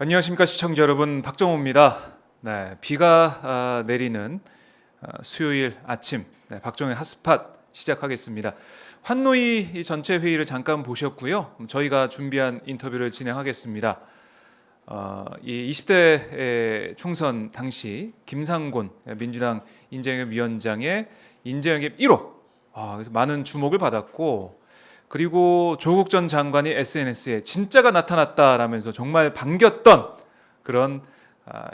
안녕하십니까 시청자 여러분, 박정호입니다. 네, 비가 내리는 수요일 아침, 박정호의 핫스팟 시작하겠습니다. 환노위 이 전체 회의를 잠깐 보셨고요. 저희가 준비한 인터뷰를 진행하겠습니다. 이 20대 총선 당시 김상곤 민주당 인재영입 위원장의 인재영입 1호, 그래서 많은 주목을 받았고, 그리고 조국 전 장관이 SNS에 진짜가 나타났다라면서 정말 반겼던 그런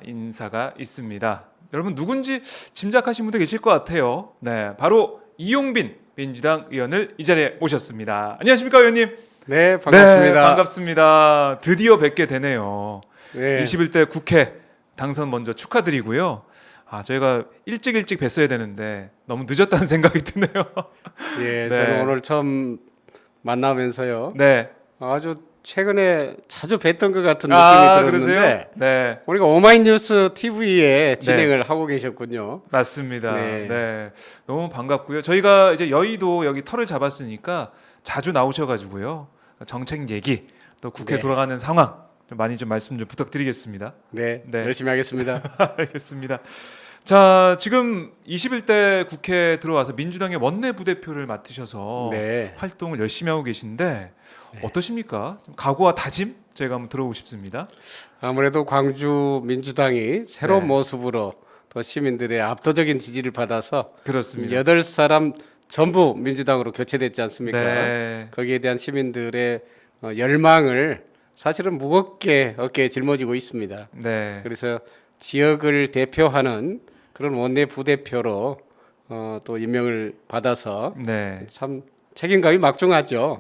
인사가 있습니다. 여러분 누군지 짐작하신 분도 계실 것 같아요. 네, 바로 이용빈 민주당 의원을 이 자리에 모셨습니다. 안녕하십니까 의원님? 네, 반갑습니다. 네, 반갑습니다. 드디어 뵙게 되네요. 네. 21대 국회 당선 먼저 축하드리고요. 저희가 일찍 뵀어야 되는데 너무 늦었다는 생각이 드네요. 예, 네. 저는 오늘 처음 만나면서요. 네. 아주 최근에 자주 뵀던 것 같은 느낌이 들었는데, 그러세요? 네. 우리가 오마이뉴스 TV에 진행을 하고 계셨군요. 맞습니다. 네. 네. 너무 반갑고요. 저희가 이제 여의도 여기 터를 잡았으니까 자주 나오셔가지고요. 정책 얘기, 또 국회 네. 돌아가는 상황 좀 많이 좀 말씀 좀 부탁드리겠습니다. 네, 네. 열심히 하겠습니다. 알겠습니다. 자, 지금 21대 국회 들어와서 민주당의 원내 부대표를 맡으셔서 네. 활동을 열심히 하고 계신데 어떠십니까? 좀 각오와 다짐 저희가 한번 들어보고 싶습니다. 아무래도 광주 민주당이 새로운 네. 모습으로 또 시민들의 압도적인 지지를 받아서 그렇습니다. 8사람 전부 민주당으로 교체됐지 않습니까? 네. 거기에 대한 시민들의 열망을 사실은 무겁게 어깨에 짊어지고 있습니다. 네. 그래서 지역을 대표하는 그런 원내 부대표로 또 임명을 받아서 네. 참 책임감이 막중하죠.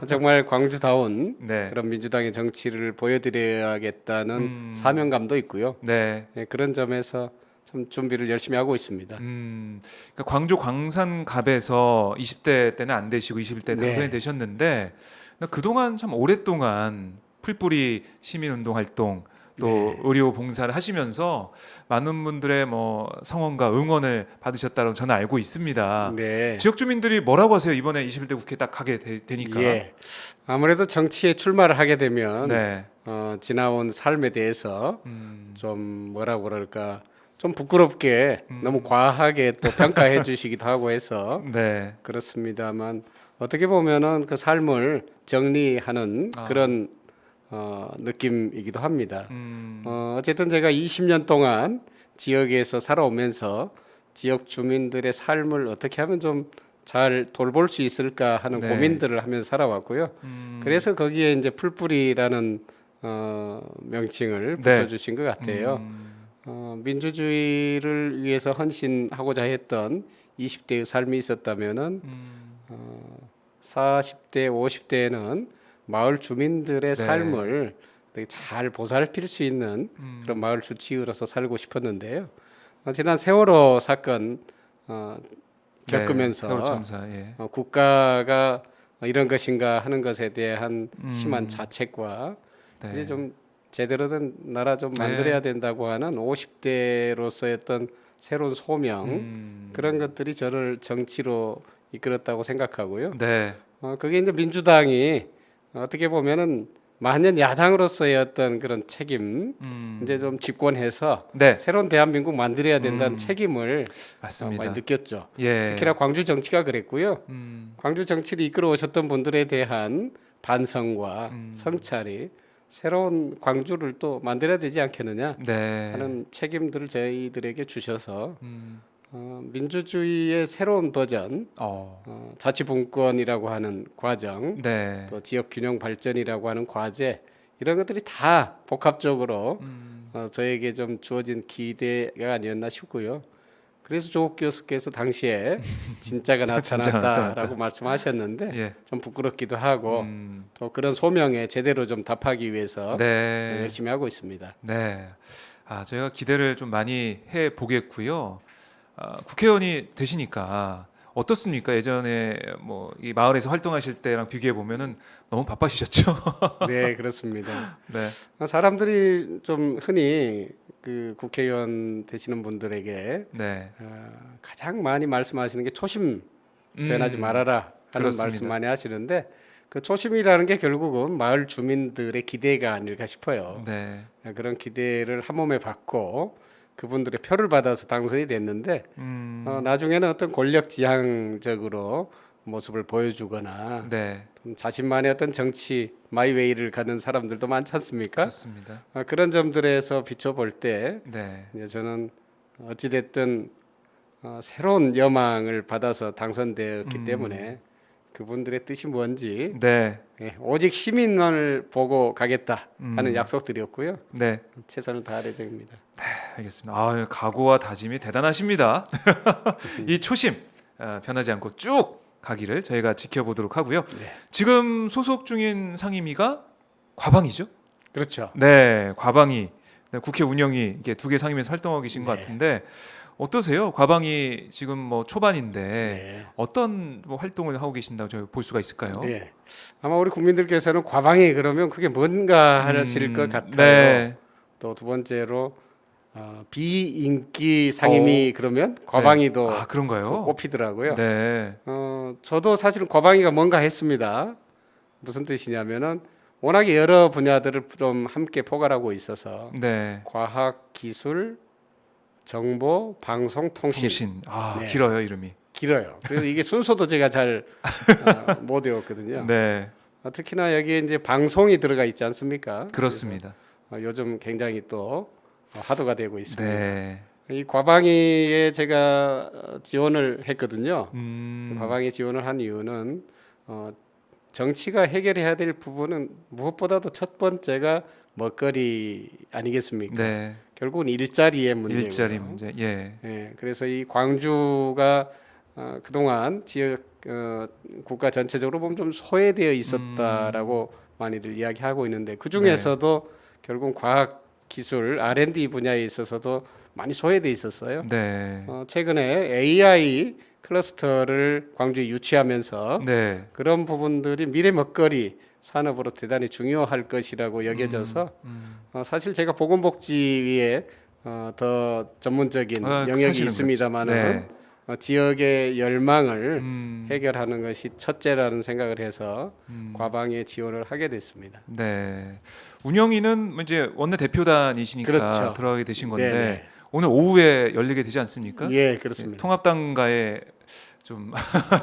정말 광주다운 네. 그런 민주당의 정치를 보여드려야겠다는 사명감도 있고요. 네. 네, 그런 점에서 참 준비를 열심히 하고 있습니다. 그러니까 광주 광산갑에서 20대 때는 안 되시고 21대 당선이 네. 되셨는데 그동안 참 오랫동안 풀뿌리 시민운동 활동 또 네. 의료 봉사를 하시면서 많은 분들의 뭐 성원과 응원을 받으셨다고 저는 알고 있습니다. 네. 지역 주민들이 뭐라고 하세요? 이번에 21대 국회 딱 가게 되니까. 예. 아무래도 정치에 출마를 하게 되면 네. 지나온 삶에 대해서 음, 좀 뭐라고 그럴까 좀 부끄럽게 너무 과하게 또 평가해 주시기도 하고 해서 네. 그렇습니다만 어떻게 보면은 그 삶을 정리하는 그런 느낌이기도 합니다. 어쨌든 제가 20년 동안 지역에서 살아오면서 지역 주민들의 삶을 어떻게 하면 좀 잘 돌볼 수 있을까 하는 네. 고민들을 하면서 살아왔고요. 그래서 거기에 이제 풀뿌리라는 명칭을 네. 붙여주신 것 같아요. 민주주의를 위해서 헌신하고자 했던 20대의 삶이 있었다면은 40대, 50대에는 마을 주민들의 네. 삶을 되게 잘 보살필 수 있는 그런 마을 주치의로서 살고 싶었는데요. 지난 세월호 사건 겪으면서 세월 참사. 예. 국가가 이런 것인가 하는 것에 대한 심한 자책과 네. 이제 좀 제대로 된 나라 좀 네. 만들어야 된다고 하는 50대로서의 어떤 새로운 소명 그런 것들이 저를 정치로 이끌었다고 생각하고요. 네. 그게 이제 민주당이 어떻게 보면은 만년 야당으로서의 어떤 그런 책임 이제 좀 집권해서 네. 새로운 대한민국 만들어야 된다는 책임을 맞습니다. 많이 느꼈죠. 예. 특히나 광주 정치가 그랬고요. 음, 광주 정치를 이끌어 오셨던 분들에 대한 반성과 성찰이 새로운 광주를 또 만들어야 되지 않겠느냐 네. 하는 책임들을 저희들에게 주셔서 민주주의의 새로운 버전, 자치분권이라고 하는 과정, 네. 또 지역 균형 발전이라고 하는 과제 이런 것들이 다 복합적으로 저에게 좀 주어진 기대가 아니었나 싶고요. 그래서 조국 교수께서 당시에 진짜가 진짜가 나타났다라고 나타났다. 말씀하셨는데 예. 좀 부끄럽기도 하고 음, 또 그런 소명에 제대로 좀 답하기 위해서 네. 열심히 하고 있습니다. 네. 저희가 기대를 좀 많이 해 보겠고요. 국회의원이 되시니까 어떻습니까? 예전에 뭐 이 마을에서 활동하실 때랑 비교해 보면은 너무 바빠지셨죠? 네, 그렇습니다. 네. 사람들이 좀 흔히 그 국회의원 되시는 분들에게 네. 가장 많이 말씀하시는 게 초심 변하지 말아라 하는 그렇습니다. 말씀 많이 하시는데 그 초심이라는 게 결국은 마을 주민들의 기대가 아닐까 싶어요. 네. 그런 기대를 한 몸에 받고 그분들의 표를 받아서 당선이 됐는데 나중에는 어떤 권력지향적으로 모습을 보여주거나 네. 자신만의 어떤 정치 마이웨이를 가는 사람들도 많지 않습니까? 그렇습니다. 그런 점들에서 비춰볼 때 네. 이제 저는 어찌됐든 새로운 여망을 받아서 당선되었기 때문에 그분들의 뜻이 뭔지 네. 오직 시민만을 보고 가겠다 하는 약속드렸고요. 네. 최선을 다할 예정입니다. 알겠습니다. 아, 각오와 다짐이 대단하십니다. 이 초심 변하지 않고 쭉 가기를 저희가 지켜보도록 하고요. 네. 지금 소속 중인 상임위가 과방이죠? 그렇죠. 네, 과방위. 네, 국회 운영위 이게 두 개 상임위에서 활동하고 계신 것 네. 같은데 어떠세요? 과방위 지금 뭐 초반인데 네. 어떤 뭐 활동을 하고 계신다고 저희 볼 수가 있을까요? 네. 아마 우리 국민들께서는 과방위 그러면 그게 뭔가 하실 것 같아요. 네. 또 두 번째로 비인기 상임위 그러면 과방위도 아, 그런가요? 꼽히더라고요. 네. 저도 사실은 과방위가 뭔가 했습니다. 무슨 뜻이냐면은 워낙에 여러 분야들을 좀 함께 포괄하고 있어서 네. 과학, 기술, 정보, 방송, 통신. 아, 네. 길어요, 이름이. 길어요. 그래서 이게 순서도 제가 잘 못 외웠거든요. 네. 특히나 여기에 이제 방송이 들어가 있지 않습니까? 그렇습니다. 그래서, 요즘 굉장히 또 화두가 되고 있습니다. 네. 이 과방위에 제가 지원을 했거든요. 음. 과방위 지원을 한 이유는 정치가 해결해야 될 부분은 무엇보다도 첫 번째가 먹거리 아니겠습니까? 네. 결국은 일자리의 문제고요. 일자리 문제. 예. 예, 그래서 이 광주가 그동안 지역 국가 전체적으로 보면 좀 소외되어 있었다라고 많이들 이야기하고 있는데 그 중에서도 결국 과학 기술 R&D 분야에 있어서도 많이 소외돼 있었어요. 네. 최근에 AI 클러스터를 광주에 유치하면서 네. 그런 부분들이 미래 먹거리 산업으로 대단히 중요할 것이라고 여겨져서 사실 제가 보건복지위에 더 전문적인 영역이 사실은 있습니다만은 그렇죠. 네. 지역의 열망을 해결하는 것이 첫째라는 생각을 해서 과방에 지원을 하게 됐습니다. 네. 운영위는 이제 원내 대표단이시니까 그렇죠. 들어가게 되신 건데 네네. 오늘 오후에 열리게 되지 않습니까? 예, 그렇습니다. 통합당과의 좀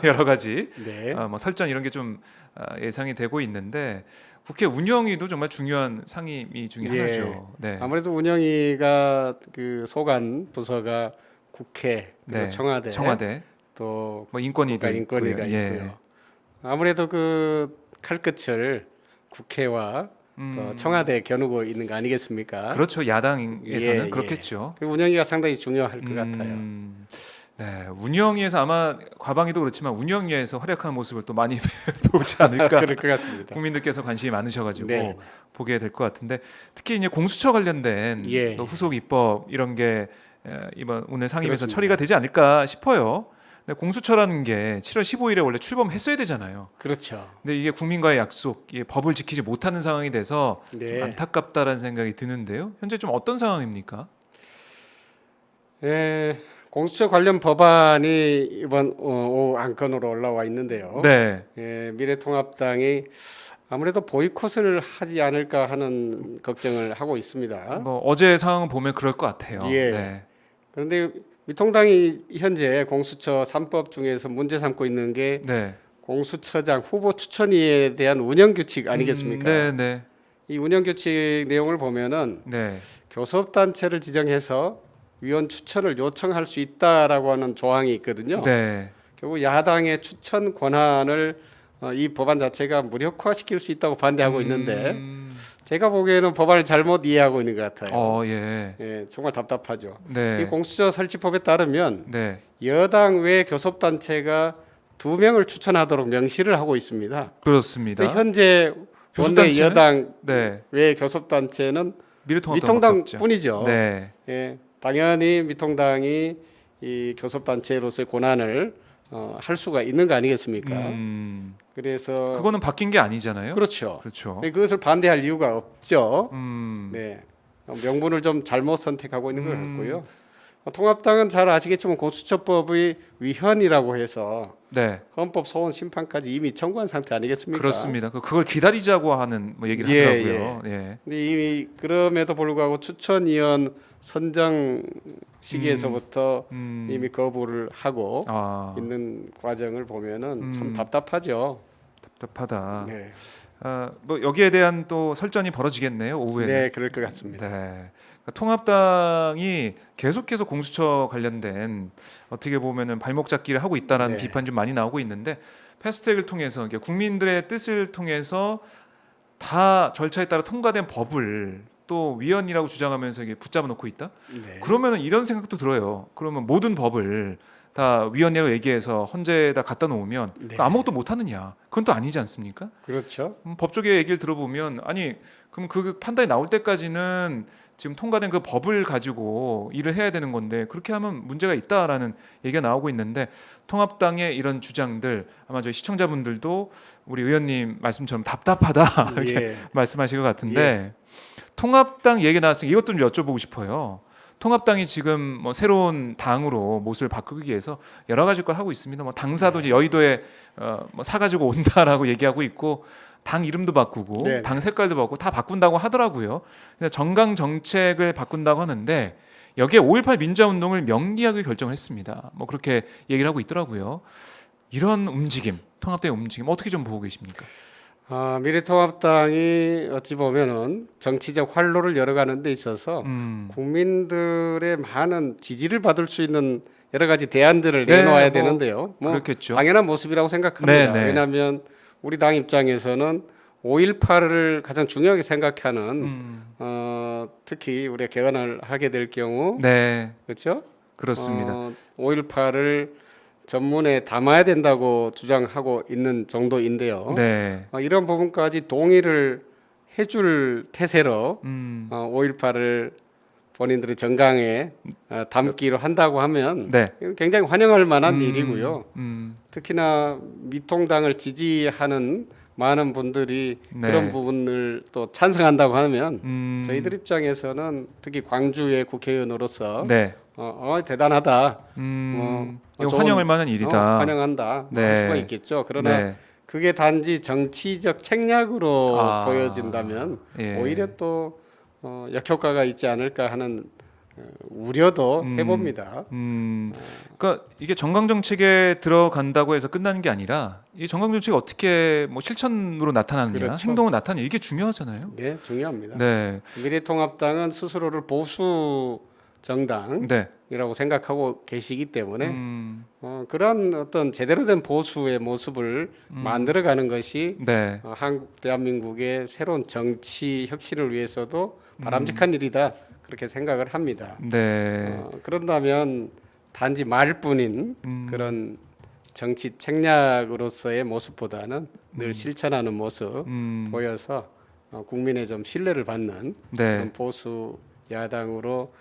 여러 가지 네. 뭐 설전 이런 게 좀 예상이 되고 있는데 국회 운영위도 정말 중요한 상임위 중에 예. 하나죠. 네. 아무래도 운영위가 그 소관 부서가 국회, 그리고 네. 청와대, 청와대, 또 뭐 인권위도 인권위가 있고요. 있고요. 아무래도 그 칼끝을 국회와 또 청와대에 겨누고 있는 거 아니겠습니까? 그렇죠. 야당에서는 예, 그렇겠죠. 그 운영위가 상당히 중요할 것 같아요. 네, 운영위에서 아마 과방위도 그렇지만 운영위에서 활약하는 모습을 또 많이 보지 않을까. 그럴 것 같습니다. 국민들께서 관심이 많으셔가지고 네. 보게 될 것 같은데 특히 이제 공수처 관련된 예. 또 후속 입법 이런 게 이번 오늘 상임위에서 그렇습니다. 처리가 되지 않을까 싶어요. 근데 공수처라는 게 7월 15일에 원래 출범했어야 되잖아요. 그렇죠. 근데 이게 국민과의 약속, 이게 법을 지키지 못하는 상황이 돼서 좀 네. 안타깝다라는 생각이 드는데요. 현재 좀 어떤 상황입니까? 예, 공수처 관련 법안이 이번 오후 안건으로 올라와 있는데요. 네. 예, 미래통합당이 아무래도 보이콧을 하지 않을까 하는 걱정을 하고 있습니다. 뭐 어제 상황을 보면 그럴 것 같아요. 예. 네. 그런데 미통당이 현재 공수처 3법 중에서 문제 삼고 있는 게 네. 공수처장 후보 추천위에 대한 운영 규칙 아니겠습니까? 네, 네. 이 운영 규칙 내용을 보면은 네. 교섭단체를 지정해서 위원 추천을 요청할 수 있다라고 하는 조항이 있거든요. 네. 결국 야당의 추천 권한을 이 법안 자체가 무력화시킬 수 있다고 반대하고 있는데 제가 보기에는 법안을 잘못 이해하고 있는 것 같아요. 예. 예, 정말 답답하죠. 이 네. 공수처 설치법에 따르면 네. 여당 외 교섭단체가 2명을 추천하도록 명시를 하고 있습니다. 그렇습니다. 근데 현재 원내 교섭단체는? 여당 네. 외 교섭단체는 미래통합당 미통당뿐이죠. 네. 예, 당연히 미통당이 이 교섭단체로서의 권한을 할 수가 있는 거 아니겠습니까? 그래서 그거는 바뀐 게 아니잖아요. 그렇죠. 그렇죠. 그것을 반대할 이유가 없죠. 음. 네, 명분을 좀 잘못 선택하고 있는 것 같고요. 통합당은 잘 아시겠지만 공수처법의 위헌이라고 해서 네, 헌법 소원 심판까지 이미 청구한 상태 아니겠습니까? 그렇습니다. 그걸 기다리자고 하는 뭐 얘기를 예, 하더라고요. 예. 근데 이미 그럼에도 불구하고 추천위원 선정 시기에서부터 이미 거부를 하고 아, 있는 과정을 보면은 참 음. 답답하죠. 답답하다. 네, 뭐 여기에 대한 또 설전이 벌어지겠네요, 오후에는. 네, 그럴 것 같습니다. 네. 그러니까 통합당이 계속해서 공수처 관련된 어떻게 보면은 발목 잡기를 하고 있다라는 네. 비판 좀 많이 나오고 있는데 패스트트랙을 통해서 이게 국민들의 뜻을 통해서 다 절차에 따라 통과된 법을 또 위헌이라고 주장하면서 이게 붙잡아 놓고 있다. 네. 그러면은 이런 생각도 들어요. 그러면 모든 법을 다 위헌이라고 얘기해서 헌재에다 갖다 놓으면 네. 아무것도 못 하느냐? 그건 또 아니지 않습니까? 그렇죠. 법조계 얘기를 들어보면 아니 그럼 그 판단이 나올 때까지는 지금 통과된 그 법을 가지고 일을 해야 되는 건데 그렇게 하면 문제가 있다라는 얘기가 나오고 있는데 통합당의 이런 주장들 아마 저희 시청자분들도 우리 의원님 말씀처럼 답답하다 이렇게 예. 말씀하실 것 같은데 통합당 얘기 나왔으니 이것도 좀 여쭤보고 싶어요. 통합당이 지금 뭐 새로운 당으로 모습을 바꾸기 위해서 여러 가지 걸 하고 있습니다. 뭐 당사도 이제 여의도에 뭐 사가지고 온다라고 얘기하고 있고 당 이름도 바꾸고 네. 당 색깔도 바꾸고 다 바꾼다고 하더라고요. 근데 정강 정책을 바꾼다고 하는데 여기에 5.18 민주화운동을 명기하게 결정했습니다. 뭐 그렇게 얘기를 하고 있더라고요. 이런 움직임, 통합당의 움직임 어떻게 좀 보고 계십니까? 미래통합당이 어찌 보면은 정치적 활로를 열어가는 데 있어서 국민들의 많은 지지를 받을 수 있는 여러 가지 대안들을 네, 내놓아야 뭐 되는데요. 뭐 그렇겠죠. 당연한 모습이라고 생각합니다. 네, 네. 왜냐하면 우리 당 입장에서는 5.18을 가장 중요하게 생각하는 특히 우리가 개헌을 하게 될 경우 네, 그렇죠? 그렇습니다. 5.18을 전문에 담아야 된다고 주장하고 있는 정도인데요. 네, 이런 부분까지 동의를 해줄 태세로 음, 5.18을 본인들의 정강에 담기로 한다고 하면 네, 이건 굉장히 환영할 만한 일이고요. 음, 특히나 미통당을 지지하는 많은 분들이 네. 그런 부분을 또 찬성한다고 하면 저희들 음, 입장에서는 특히 광주의 국회의원으로서 네, 대단하다. 이거 좋은, 환영할 만한 일이다. 환영한다. 네. 할 수가 있겠죠. 그러나 네, 그게 단지 정치적 책략으로 아, 보여진다면 예. 오히려 또 역효과가 있지 않을까 하는 우려도 해봅니다. 그러니까 이게 정강 정책에 들어간다고 해서 끝나는 게 아니라 이 정강 정책이 어떻게 뭐 실천으로 나타나느냐, 그렇죠. 행동으로 나타나느냐 이게 중요하잖아요. 네, 중요합니다. 네, 미래통합당은 스스로를 보수 정당이라고 네, 생각하고 계시기 때문에 음, 그런 어떤 제대로 된 보수의 모습을 만들어가는 것이 네, 한국 대한민국의 새로운 정치 혁신을 위해서도 바람직한 일이다 그렇게 생각을 합니다. 네, 그런다면 단지 말뿐인 그런 정치 책략으로서의 모습보다는 늘 실천하는 모습 보여서 국민의 좀 신뢰를 받는 네, 그런 보수 야당으로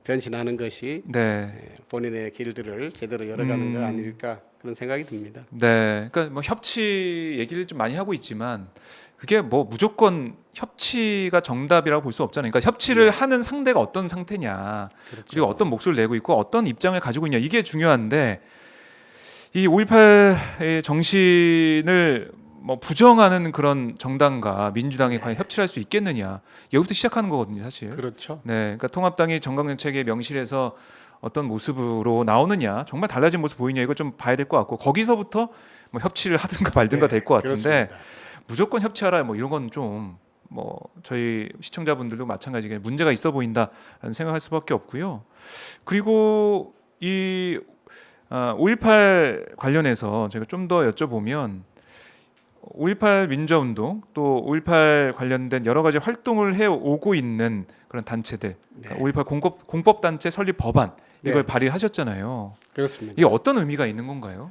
변신하는 것이 네. 본인의 길들을 제대로 열어가는 거 아닐까 그런 생각이 듭니다. 네, 그러니까 뭐 협치 얘기를 좀 많이 하고 있지만 그게 뭐 무조건 협치가 정답이라고 볼 수 없잖아요. 그러니까 협치를 하는 상대가 어떤 상태냐, 그리고 어떤 목소리를 내고 있고 어떤 입장을 가지고 있냐 이게 중요한데 이 5.18의 정신을 뭐 부정하는 그런 정당과 민주당이 과연 협치를 할 수 있겠느냐 여기부터 시작하는 거거든요, 사실. 그렇죠. 네, 그러니까 통합당이 정강정책의 명실에서 어떤 모습으로 나오느냐 정말 달라진 모습 보이냐 이거 좀 봐야 될 것 같고 거기서부터 뭐 협치를 하든가 말든가 될 것 같은데 그렇습니다. 무조건 협치하라 뭐 이런 건 좀 뭐 저희 시청자분들도 마찬가지게 문제가 있어 보인다라는 생각할 수밖에 없고요. 그리고 이 5.18 관련해서 제가 좀 더 여쭤보면 5.18 민주화운동 또 5.18 관련된 여러 가지 활동을 해 오고 있는 그런 단체들, 그러니까 5.18 공법단체 설립 법안 이걸 네. 발의하셨잖아요. 그렇습니다. 이게 어떤 의미가 있는 건가요?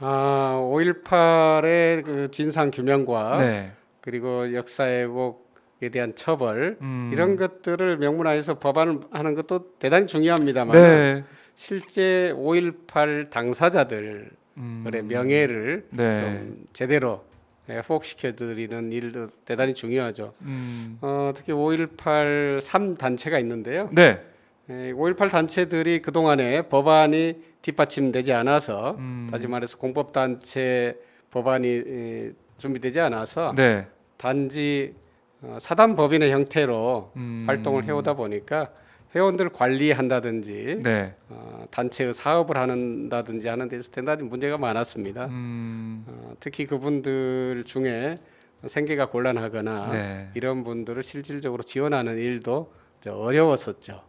5.18의 그 진상 규명과 네, 그리고 역사 왜곡에 대한 처벌 음. 이런 것들을 명문화해서 법안을 하는 것도 대단히 중요합니다만 네, 실제 5.18 당사자들의 명예를 네, 좀 제대로 회복시켜 드리는 일도 대단히 중요하죠. 특히 5.18 3단체가 있는데요. 네, 5.18 단체들이 그동안에 법안이 뒷받침되지 않아서 다시 말해서 공법단체 법안이 준비되지 않아서 네. 단지 사단법인의 형태로 활동을 해오다 보니까 회원들 관리한다든지 네. 단체의 사업을 한다든지 하는 데서 대단히 문제가 많았습니다. 특히 그분들 중에 생계가 곤란하거나 네. 이런 분들을 실질적으로 지원하는 일도 어려웠었죠.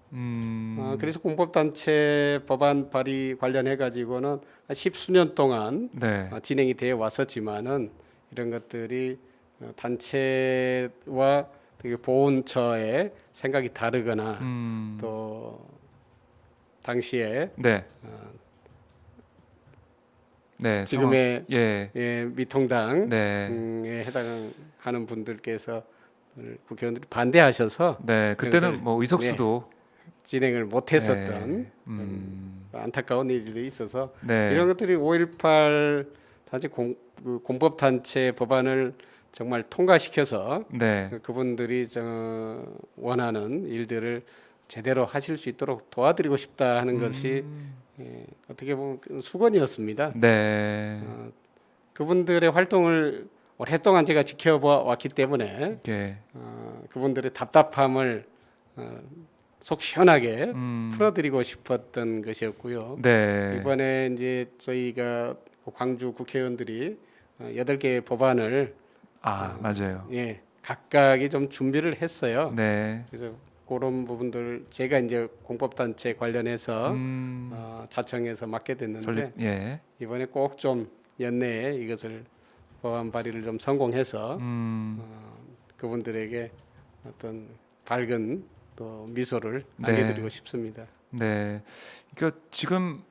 그래서 공법단체 법안 발의 관련해 가지고는 십수년 동안 네. 진행이 되어 왔었지만은 이런 것들이 단체와 되게 보훈처의 생각이 다르거나 또 당시에 네. 네. 지금의 예. 미통당에 네. 해당하는 분들께서 국회의원들이 반대하셔서 네. 그때는 이것을, 뭐 의석수도 진행을 못했었던 네. 안타까운 일들이 있어서 네. 이런 것들이 5.18 단체 공법단체 법안을 정말 통과시켜서 네. 그분들이 원하는 일들을 제대로 하실 수 있도록 도와드리고 싶다 하는 것이 어떻게 보면 수건이었습니다. 네. 그분들의 활동을 오랫동안 제가 지켜왔기 때문에 예. 그분들의 답답함을 속 시원하게 음. 풀어드리고 싶었던 것이었고요. 네. 이번에 이제 저희가 광주 국회의원들이 8개의 법안을 맞아요. 각각이 좀 준비를 했어요. 네. 그래서 그런 부분들 제가 이제 공법단체 관련해서 자청해서 맡게 됐는데 설립. 예. 이번에 꼭 좀 연내에 이것을 법안 발의를 좀 성공해서 그분들에게 어떤 밝은 또 미소를 네. 안겨드리고 싶습니다. 네. 그러니까 지금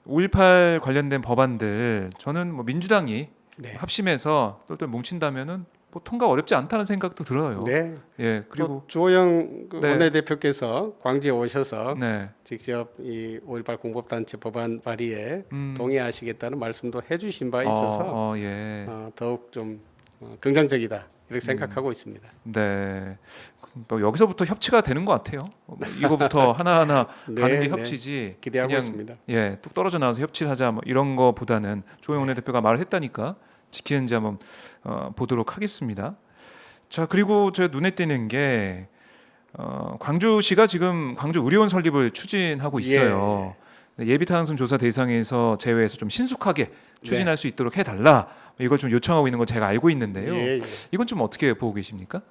5.18 관련된 법안들 저는 뭐 민주당이 네. 합심해서 똘똘 뭉친다면은 뭐 통과 어렵지 않다는 생각도 들어요. 네. 예. 그리고 또 주호영 네. 원내대표께서 광주에 오셔서 네. 직접 이 5.18 공법단체 법안 발의에 음. 동의하시겠다는 말씀도 해주신 바 있어서 예. 더욱 좀 긍정적이다 이렇게 생각하고 있습니다. 네. 뭐 여기서부터 협치가 되는 것 같아요. 뭐 이거부터 하나하나 네, 가는 게 네. 협치지. 기대하고 그냥 있습니다. 예, 뚝 떨어져 나와서 협치를 하자 뭐 이런 거보다는 조영 원내대표가 말을 했다니까 지키는지 한번 보도록 하겠습니다. 자, 그리고 제가 눈에 띄는 게 광주시가 지금 광주 의료원 설립을 추진하고 있어요. 예비 타당성 조사 대상에서 제외해서 좀 신속하게 추진할 수 있도록 해달라. 이걸 좀 요청하고 있는 건 제가 알고 있는데요. 예, 예. 이건 좀 어떻게 보고 계십니까?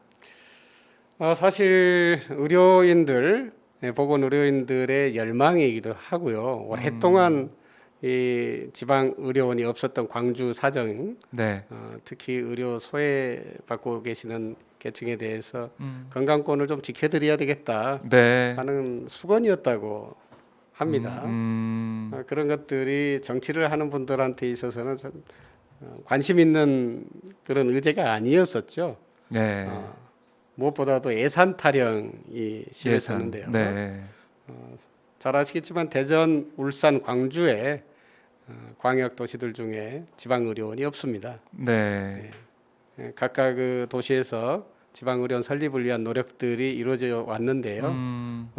사실 의료인들 보건 의료인들의 열망이기도 하고요. 오랫동안 이 지방 의료원이 없었던 광주 사정, 네. 특히 의료 소외 받고 계시는 계층에 대해서 건강권을 좀 지켜드려야 되겠다 네. 하는 수건이었다고 합니다. 그런 것들이 정치를 하는 분들한테 있어서는 참, 관심 있는 그런 의제가 아니었었죠. 네. 무엇보다도 예산 타령이 심했었는데요. 네. 잘 아시겠지만 대전, 울산, 광주에 광역 도시들 중에 지방 의료원이 없습니다. 네. 각각 그 도시에서 지방 의료원 설립을 위한 노력들이 이루어져 왔는데요.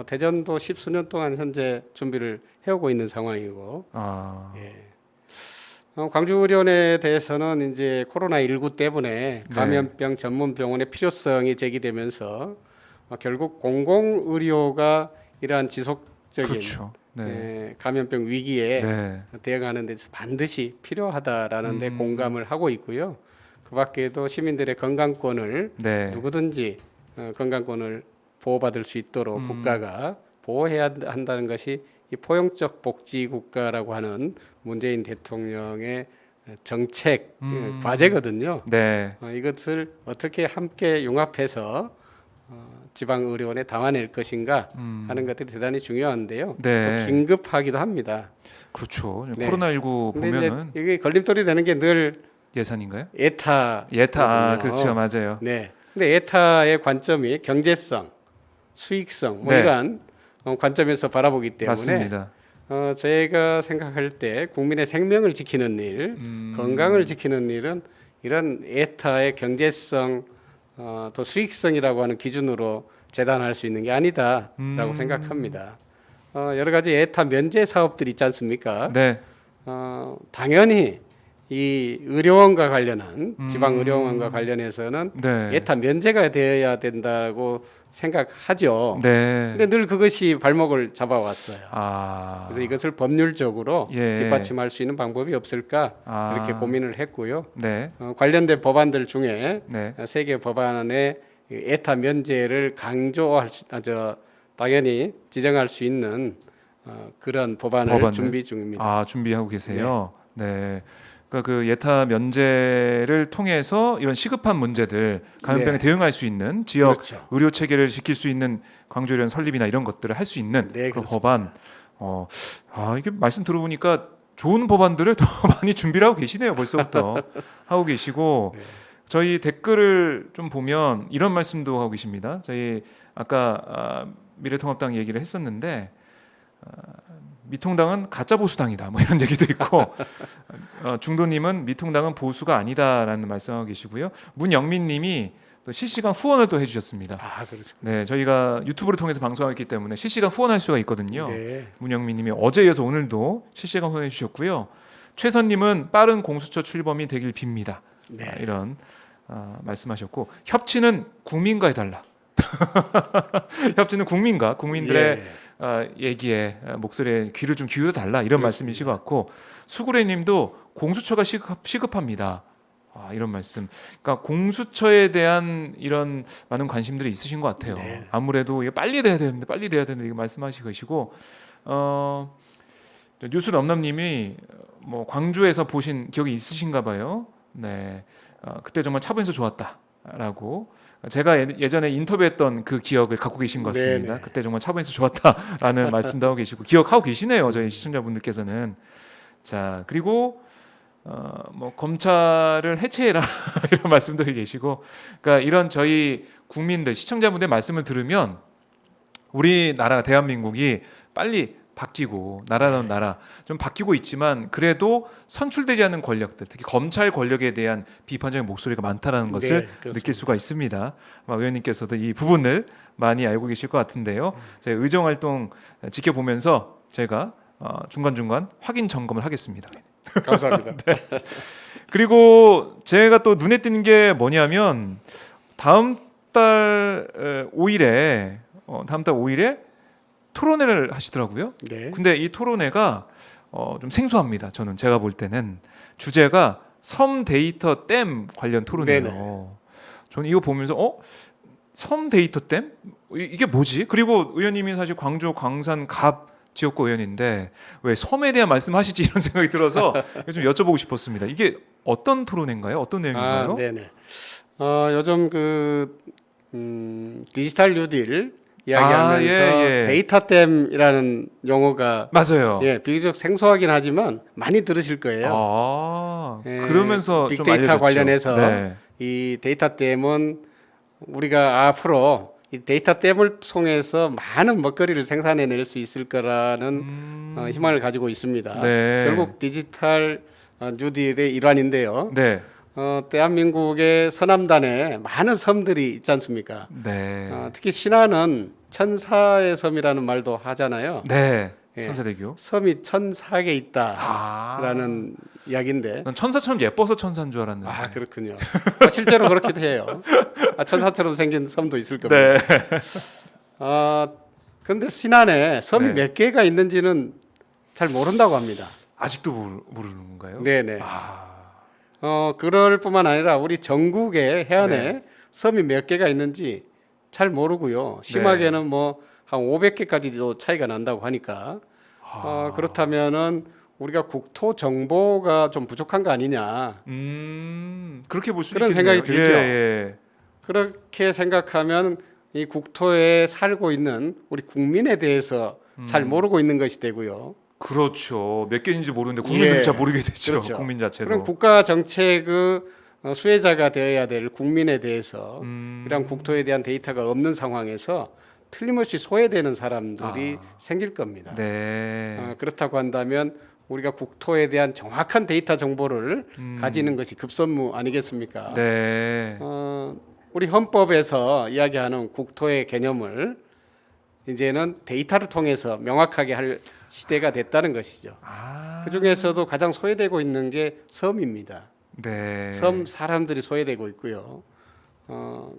대전도 십수년 동안 현재 준비를 해오고 있는 상황이고, 광주 의료원에 대해서는 이제 코로나19 때문에 감염병 전문 병원의 필요성이 제기되면서 결국 공공 의료가 이러한 지속적인 그렇죠. 네. 감염병 위기에 네. 대응하는 데서 반드시 필요하다라는 데 공감을 하고 있고요. 그 밖에도 시민들의 건강권을 네. 누구든지 건강권을 보호받을 수 있도록 국가가 보호해야 한다는 것이 이 포용적 복지 국가라고 하는 문재인 대통령의 정책 과제거든요. 네. 이것을 어떻게 함께 융합해서 지방 의료원에 담아낼 것인가 하는 것들이 대단히 중요한데요. 네. 또 긴급하기도 합니다. 그렇죠. 네. 코로나19 근데 보면은 이제 이게 걸림돌이 되는 게 늘 예산인가요? 예타. 그렇죠. 맞아요. 네. 근데 예타의 관점이 경제성, 수익성 뭐 네. 이러한 관점에서 바라보기 때문에 맞습니다. 제가 생각할 때 국민의 생명을 지키는 일, 건강을 지키는 일은 이런 예타의 경제성 또 수익성이라고 하는 기준으로 재단할 수 있는 게 아니다라고 생각합니다. 여러 가지 에타 면제 사업들이 있지 않습니까? 네. 당연히 이 의료원과 관련한 지방 의료원과 관련해서는 네. 에타 면제가 되어야 된다고 생각하죠. 네. 근데 늘 그것이 발목을 잡아왔어요. 아. 그래서 이것을 법률적으로 예. 뒷받침할 수 있는 방법이 없을까 아. 이렇게 고민을 했고요. 네. 관련된 법안들 중에 네. 세계 법안에 에타 면제를 강조할 당연히 지정할 수 있는 그런 법안을 준비 중입니다. 아, 준비하고 계세요. 네. 그러니까 그 예타 면제를 통해서 이런 시급한 문제들, 감염병에 네. 대응할 수 있는 지역 그렇죠. 의료 체계를 지킬 수 있는 광주 이런 설립이나 이런 것들을 할 수 있는 네, 그런 그렇습니다. 법안. 이게 말씀 들어보니까 좋은 법안들을 더 많이 준비를 하고 계시네요. 벌써부터 하고 계시고. 네. 저희 댓글을 좀 보면 이런 말씀도 하고 계십니다. 저희 아까 미래통합당 얘기를 했었는데 미통당은 가짜 보수당이다. 뭐 이런 얘기도 있고 중도님은 미통당은 보수가 아니다라는 말씀하고 계시고요. 문영민님이 또 실시간 후원을 또 해주셨습니다. 아, 그렇죠. 네, 저희가 유튜브를 통해서 방송했기 때문에 실시간 후원할 수가 있거든요. 네. 문영민님이 어제 이어서 오늘도 실시간 후원해 주셨고요. 최선님은 빠른 공수처 출범이 되길 빕니다. 네. 이런 말씀하셨고 협치는 국민과 해달라. 협치는 국민들의 예. 얘기에 목소리에 귀를 좀 기울여 달라 이런 말씀이신 것 같고 수구레님도 공수처가 시급합니다. 이런 말씀. 그러니까 공수처에 대한 이런 많은 관심들이 있으신 것 같아요. 네. 아무래도 이게 빨리 돼야 되는데 이거 말씀하시고 계시고 뉴스 넘남님이 뭐 광주에서 보신 기억이 있으신가 봐요. 네, 그때 정말 차분해서 좋았다라고. 제가 예전에 인터뷰했던 그 기억을 갖고 계신 것 같습니다. 네네. 그때 정말 차분해서 좋았다라는 말씀도 하고 계시고 기억하고 계시네요. 저희 시청자분들께서는. 자, 그리고 뭐 검찰을 해체해라 이런 말씀도 계시고, 그러니까 이런 저희 국민들 시청자분들의 말씀을 들으면 우리나라 대한민국이 빨리 바뀌고 나라는 나라 좀 바뀌고 있지만 그래도 선출되지 않은 권력들 특히 검찰 권력에 대한 비판적인 목소리가 많다라는 것을 그렇습니다. 느낄 수가 있습니다. 아마 의원님께서도 이 부분을 많이 알고 계실 것 같은데요. 저희 의정 활동 지켜보면서 제가 중간중간 확인 점검을 하겠습니다. 감사합니다. 그리고 제가 또 눈에 띄는 게 뭐냐면 다음 달 5일에 토론회를 하시더라고요. 네. 근데 이 토론회가 좀 생소합니다. 제가 볼 때는 주제가 섬 데이터 댐 관련 토론이에요. 네네. 저는 이거 보면서 섬 데이터 댐 이게 뭐지? 그리고 의원님이 사실 광주 광산 갑 지역구 의원인데 왜 섬에 대한 말씀하시지 이런 생각이 들어서 좀 여쭤보고 싶었습니다. 이게 어떤 토론회인가요? 어떤 내용인가요? 네네. 요즘 디지털 뉴딜 이야기하면서 예. 데이터댐이라는 용어가 맞아요. 비교적 생소하긴 하지만 많이 들으실 거예요. 그러면서 좀 빅데이터 알려줬죠. 관련해서 네. 이 데이터댐은 우리가 앞으로 이 데이터댐을 통해서 많은 먹거리를 생산해낼 수 있을 거라는 희망을 가지고 있습니다. 네. 결국 디지털 뉴딜의 일환인데요. 네. 대한민국의 서남단에 많은 섬들이 있지 않습니까? 네. 특히 신안은 천사의 섬이라는 말도 하잖아요. 네. 예. 천사대교. 섬이 1,004개 있다라는 이야기인데. 난 천사처럼 예뻐서 천사인 줄 알았는데. 그렇군요. 실제로 그렇기도 해요. 천사처럼 생긴 섬도 있을 겁니다. 네. 그런데 신안에 섬이 네. 몇 개가 있는지는 잘 모른다고 합니다. 아직도 모르는 건가요? 네네. 그럴 뿐만 아니라 우리 전국의 해안에 네. 섬이 몇 개가 있는지 잘 모르고요. 심하게는 뭐 한 500개까지도 차이가 난다고 하니까 그렇다면은 우리가 국토 정보가 좀 부족한 거 아니냐. 그렇게 볼 수 그런 있겠네요. 생각이 들죠. 예. 그렇게 생각하면 이 국토에 살고 있는 우리 국민에 대해서 잘 모르고 있는 것이 되고요. 그렇죠. 몇 개인지 모르는데 국민들이 예. 잘 모르게 되죠. 그렇죠. 국민 자체도. 그럼 국가 정책의 수혜자가 되어야 될 국민에 대해서 이런 국토에 대한 데이터가 없는 상황에서 틀림없이 소외되는 사람들이 생길 겁니다. 네. 그렇다고 한다면 우리가 국토에 대한 정확한 데이터 정보를 가지는 것이 급선무 아니겠습니까? 네. 우리 헌법에서 이야기하는 국토의 개념을 이제는 데이터를 통해서 명확하게 할 시대가 됐다는 것이죠. 아, 그 중에서도 가장 소외되고 있는 게 섬입니다. 네. 섬 사람들이 소외되고 있고요.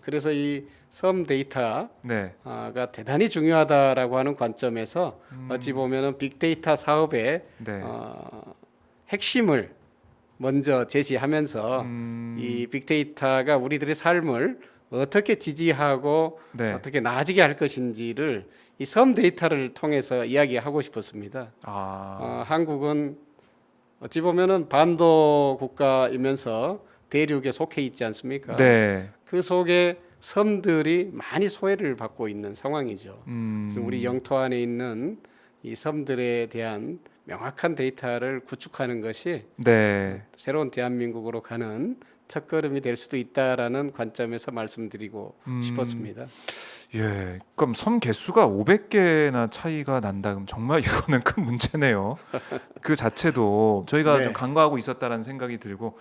그래서 이 섬 데이터가 네. 대단히 중요하다라고 하는 관점에서 어찌 보면은 빅데이터 사업의 네. 핵심을 먼저 제시하면서 이 빅데이터가 우리들의 삶을 어떻게 지지하고 네. 어떻게 나아지게 할 것인지를 이 섬 데이터를 통해서 이야기하고 싶었습니다. 아, 한국은 어찌 보면은 반도 국가이면서 대륙에 속해 있지 않습니까? 네. 그 속에 섬들이 많이 소외를 받고 있는 상황이죠. 그래서 우리 영토 안에 있는 이 섬들에 대한 명확한 데이터를 구축하는 것이 네. 새로운 대한민국으로 가는 첫걸음이 될 수도 있다라는 관점에서 말씀드리고 싶었습니다. 예. 그럼 섬 개수가 500개나 차이가 난다. 그럼 정말 이거는 큰 문제네요. 그 자체도 저희가 네. 좀 간과하고 있었다라는 생각이 들고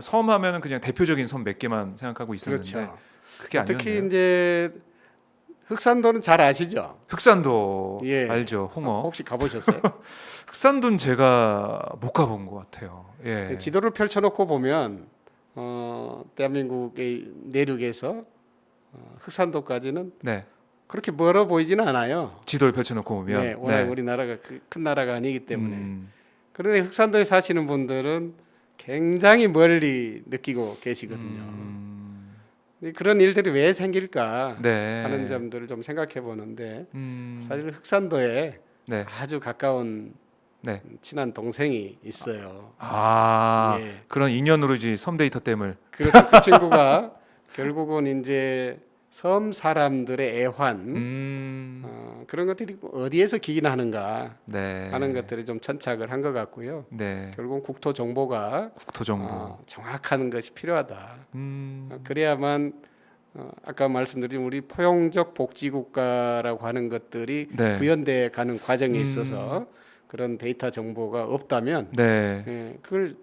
섬 하면은 그냥 대표적인 섬 몇 개만 생각하고 있었는데 그렇죠. 그게 특히 아니었네요. 이제 흑산도는 잘 아시죠? 흑산도 예. 알죠? 홍어. 혹시 가보셨어요? 흑산도는 제가 못 가본 것 같아요. 예. 지도를 펼쳐놓고 보면 대한민국의 내륙에서 흑산도까지는 네. 그렇게 멀어 보이지는 않아요. 지도를 펼쳐놓고 보면 네, 워낙 우리나라가 큰 나라가 아니기 때문에. 음, 그런데 흑산도에 사시는 분들은 굉장히 멀리 느끼고 계시거든요. 그런 일들이 왜 생길까 네. 하는 점들을 좀 생각해 보는데 음, 사실 흑산도에 네. 아주 가까운 네. 친한 동생이 있어요. 아, 예. 그런 인연으로지 섬 데이터댐을. 그래서 그 친구가 결국은 이제 섬 사람들의 애환 그런 것들이 어디에서 기인하는가 네. 하는 것들이 좀 천착을 한 것 같고요. 네. 결국은 국토 정보가 국토 정보. 정확한 것이 필요하다. 음, 그래야만 아까 말씀드린 우리 포용적 복지국가라고 하는 것들이 네. 구현돼 가는 과정에 있어서 그런 데이터 정보가 없다면 네. 예, 그걸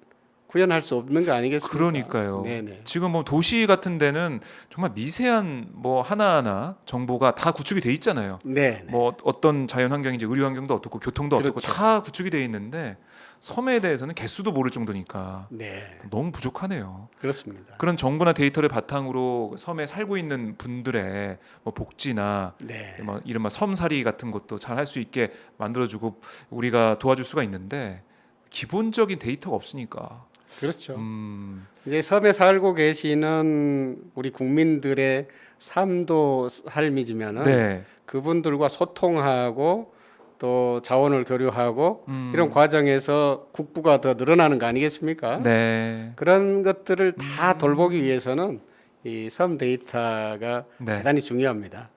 구현할 수 없는 거 아니겠습니까? 그러니까요. 네네. 지금 뭐 도시 같은 데는 정말 미세한 뭐 하나하나 정보가 다 구축이 돼 있잖아요. 네. 뭐 어떤 자연 환경인지 의료 환경도 어떻고 교통도 어떻고 그렇죠. 다 구축이 돼 있는데 섬에 대해서는 개수도 모를 정도니까 네. 너무 부족하네요. 그렇습니다. 그런 정보나 데이터를 바탕으로 섬에 살고 있는 분들의 뭐 복지나 네. 뭐 이른바 섬살이 같은 것도 잘 할 수 있게 만들어주고 우리가 도와줄 수가 있는데 기본적인 데이터가 없으니까. 그렇죠. 음, 이제 섬에 살고 계시는 우리 국민들의 삶도 삶이지만은 네, 그분들과 소통하고 또 자원을 교류하고 음. 이런 과정에서 국부가 더 늘어나는 거 아니겠습니까? 네, 그런 것들을 다 돌보기 위해서는 이 섬 데이터가 네. 대단히 중요합니다.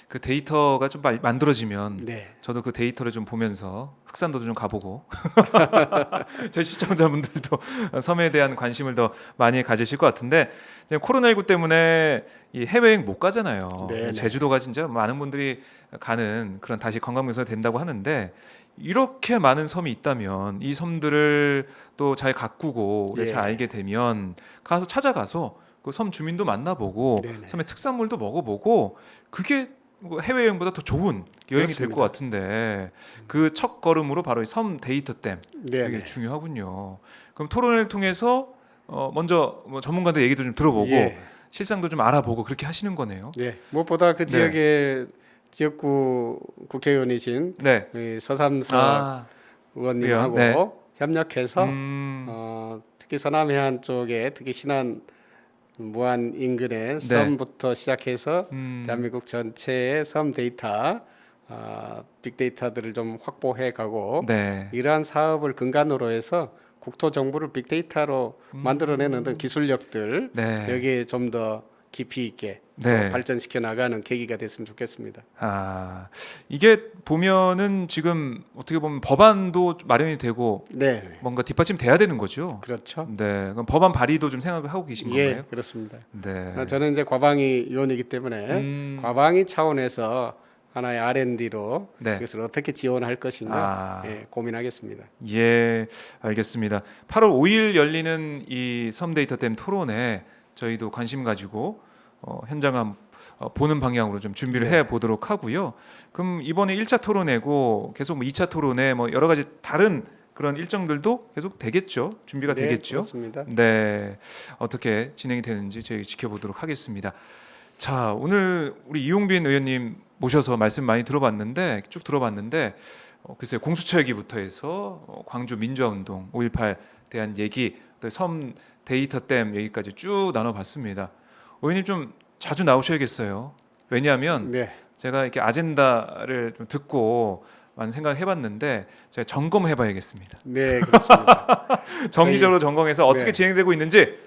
그 데이터가 좀 만들어지면 네. 저도 그 데이터를 좀 보면서 흑산도도 좀 가보고 저희 시청자분들도 섬에 대한 관심을 더 많이 가지실 것 같은데 이제 코로나19 때문에 이 해외여행 못 가잖아요. 네, 네. 제주도가 진짜 많은 분들이 가는 그런 다시 관광명소가 된다고 하는데 이렇게 많은 섬이 있다면 이 섬들을 또 잘 가꾸고 우리가 예. 잘 알게 되면 가서 찾아가서 그 섬 주민도 만나보고 네네. 섬의 특산물도 먹어보고 그게 뭐 해외여행보다 더 좋은 여행이 될 것 그렇습니다. 같은데 그 첫 걸음으로 바로 이 섬 데이터댐 네. 이게 중요하군요. 그럼 토론을 통해서 먼저 뭐 전문가들 얘기도 좀 들어보고 예. 실상도 좀 알아보고 그렇게 하시는 거네요. 예. 무엇보다 그 네. 지역의 지역구 국회의원이신 네. 이 서삼석 아, 의원님하고 네. 협력해서 음, 특히 서남해안 쪽에 특히 신안 무안 인근의 네. 섬부터 시작해서 음, 대한민국 전체의 섬 데이터, 빅데이터들을 좀 확보해 가고 네. 이러한 사업을 근간으로 해서 국토 정보를 빅데이터로 만들어내는 어떤 기술력들 네. 여기에 좀 더 깊이 있게 네. 발전시켜 나가는 계기가 됐으면 좋겠습니다. 아, 이게 보면은 지금 어떻게 보면 법안도 마련이 되고 네, 뭔가 뒷받침 돼야 되는 거죠. 그렇죠. 네, 그럼 법안 발의도 좀 생각을 하고 계신 예, 건가요? 그렇습니다. 네. 저는 이제 과방위 위원이기 때문에 과방위 차원에서 하나의 R&D로 네. 이것을 어떻게 지원할 것인가 아. 고민하겠습니다. 예, 알겠습니다. 8월 5일 열리는 이 섬데이터댐 토론에 저희도 관심 가지고 현장을 보는 방향으로 좀 준비를 해 보도록 하고요. 그럼 이번에 1차 토론회고 계속 뭐 2차 토론회 뭐 여러 가지 다른 그런 일정들도 계속 되겠죠. 준비가 네, 되겠죠. 그렇습니다. 네. 어떻게 진행이 되는지 저희 지켜보도록 하겠습니다. 자, 오늘 우리 이용빈 의원님 모셔서 말씀 많이 들어봤는데 쭉 들어봤는데 글쎄요. 공수처 얘기부터 해서 광주 민주화운동 5.18 대한 얘기 또 섬 데이터 댐 얘기까지 쭉 나눠봤습니다. 의원님 좀 자주 나오셔야겠어요. 왜냐하면 네, 제가 이렇게 아젠다를 좀 듣고 많은 생각을 해봤는데 제가 점검해봐야겠습니다. 네, 그렇습니다. 정기적으로 점검해서 어떻게 네. 진행되고 있는지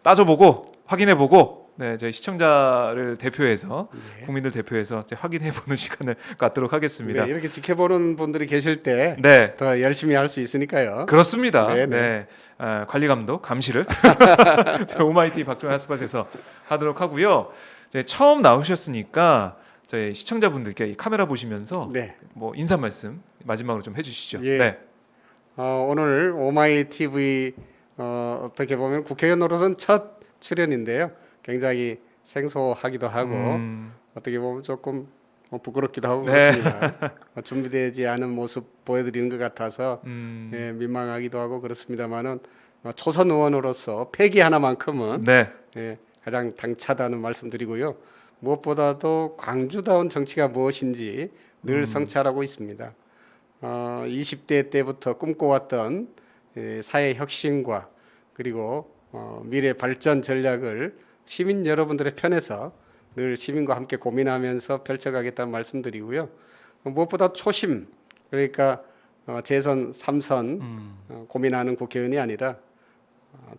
따져보고 확인해보고 네, 저희 시청자를 대표해서 네. 국민들 대표해서 이제 확인해보는 시간을 갖도록 하겠습니다. 네, 이렇게 지켜보는 분들이 계실 때 네, 더 열심히 할 수 있으니까요. 그렇습니다. 네, 네, 네. 관리 감독 감시를 오마이티 박종현 핫스팟에서 하도록 하고요. 이제 처음 나오셨으니까 저희 시청자분들께 이 카메라 보시면서 네. 뭐 인사 말씀 마지막으로 좀 해주시죠. 예. 네, 오늘 오마이 TV 어떻게 보면 국회의원으로서는 첫 출연인데요. 굉장히 생소하기도 하고 어떻게 보면 조금 부끄럽기도 하고 네. 그렇습니다. 준비되지 않은 모습 보여드리는 것 같아서 예, 민망하기도 하고 그렇습니다만은 초선 의원으로서 패기 하나만큼은 네, 예, 가장 당차다는 말씀드리고요. 무엇보다도 광주다운 정치가 무엇인지 늘 성찰하고 있습니다. 20대 때부터 꿈꿔왔던 사회 혁신과 그리고 미래 발전 전략을 시민 여러분들의 편에서 늘 시민과 함께 고민하면서 펼쳐가겠다는 말씀드리고요. 무엇보다 초심, 그러니까 재선 3선 고민하는 국회의원이 아니라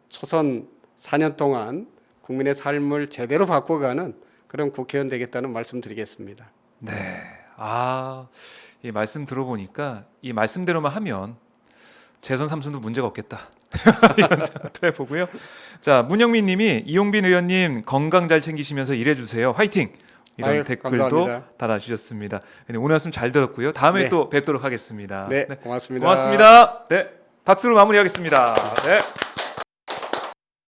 초선 4년 동안 국민의 삶을 제대로 바꿔가는 그런 국회의원 되겠다는 말씀드리겠습니다. 네. 아, 이 말씀 들어보니까 이 말씀대로만 하면 재선 3선도 문제가 없겠다. 이런 생각도 해보고요. 자, 문영민님이 이용빈 의원님 건강 잘 챙기시면서 일해주세요. 화이팅! 이런 아유, 댓글도 감사합니다. 달아주셨습니다. 네, 오늘 말씀 잘 들었고요. 다음에 네. 또 뵙도록 하겠습니다. 네, 고맙습니다. 고맙습니다. 네, 박수로 마무리하겠습니다. 네.